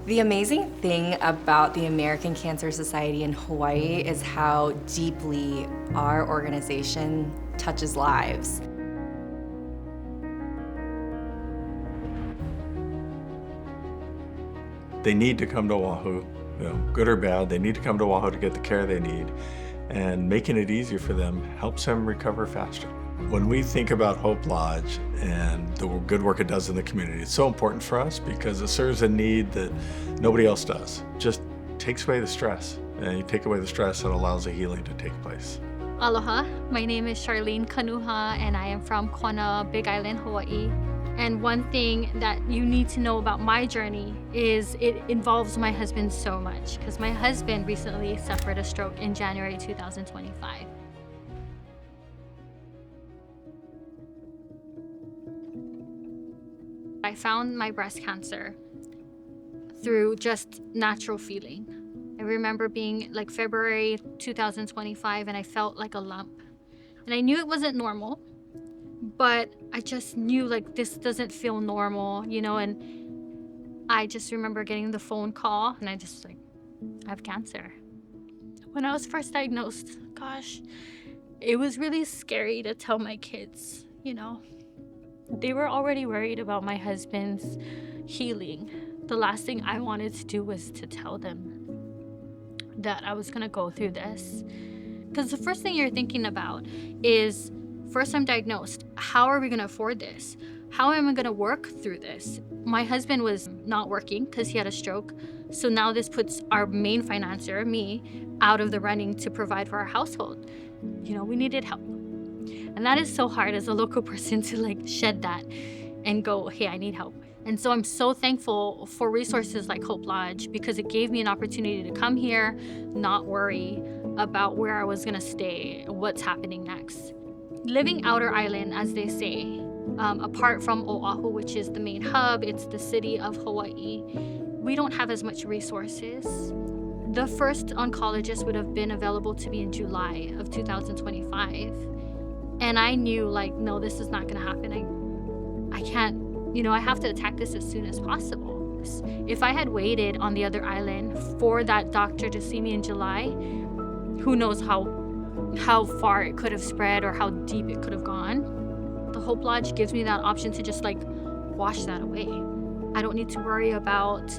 The amazing thing about the American Cancer Society in Hawaii is how deeply our organization touches lives. They need to come to Oahu, good or bad, they need to come to Oahu to get the care they need, and making it easier for them helps them recover faster. When we think about Hope Lodge and the good work it does in the community, it's so important for us because it serves a need that nobody else does. Just takes away the stress, and you take away the stress, it allows the healing to take place. Aloha, my name is Charlene Kanuha and I am from Kona, Big Island, Hawaii. And one thing that you need to know about my journey is it involves my husband so much because my husband recently suffered a stroke in January 2025. I found my breast cancer through just natural feeling. I remember being like February 2025 and I felt like a lump. And I knew it wasn't normal, but I just knew like this doesn't feel normal, and I just remember getting the phone call and I just like, I have cancer. When I was first diagnosed, gosh, it was really scary to tell my kids, They were already worried about my husband's healing. The last thing I wanted to do was to tell them that I was gonna go through this. Because the first thing you're thinking about is, first I'm diagnosed, how are we gonna afford this? How am I gonna work through this? My husband was not working because he had a stroke. So now this puts our main financier, me, out of the running to provide for our household. We needed help. And that is so hard as a local person to like shed that and go, hey, I need help. And so I'm so thankful for resources like Hope Lodge because it gave me an opportunity to come here, not worry about where I was gonna stay, what's happening next. Living outer island, as they say, apart from Oahu, which is the main hub, it's the city of Hawaii, we don't have as much resources. The first oncologist would have been available to me in July of 2025. And I knew no, this is not gonna happen. I can't, I have to attack this as soon as possible. If I had waited on the other island for that doctor to see me in July, who knows how far it could have spread or how deep it could have gone. The Hope Lodge gives me that option to just wash that away. I don't need to worry about,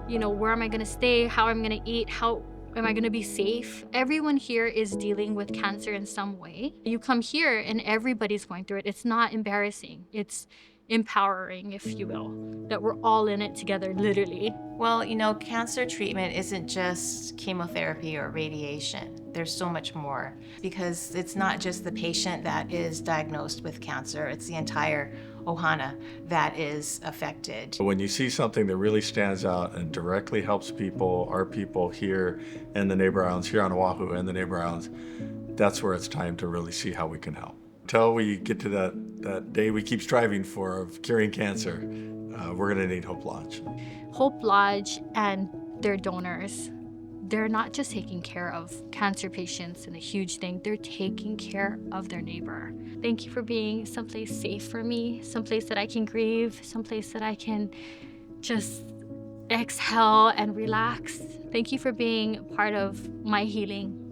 where am I gonna stay, how I'm gonna eat, how am I gonna be safe? Everyone here is dealing with cancer in some way. You come here and everybody's going through it. It's not embarrassing. It's empowering, if you will, that we're all in it together, literally. Well, cancer treatment isn't just chemotherapy or radiation. There's so much more because it's not just the patient that is diagnosed with cancer, it's the entire ohana that is affected. When you see something that really stands out and directly helps people, our people here and the neighbor islands, here on Oahu and the neighbor islands, that's where it's time to really see how we can help. Until we get to that day we keep striving for of curing cancer, we're gonna need Hope Lodge. Hope Lodge and their donors, they're not just taking care of cancer patients and a huge thing, they're taking care of their neighbor. Thank you for being someplace safe for me, someplace that I can grieve, someplace that I can just exhale and relax. Thank you for being part of my healing.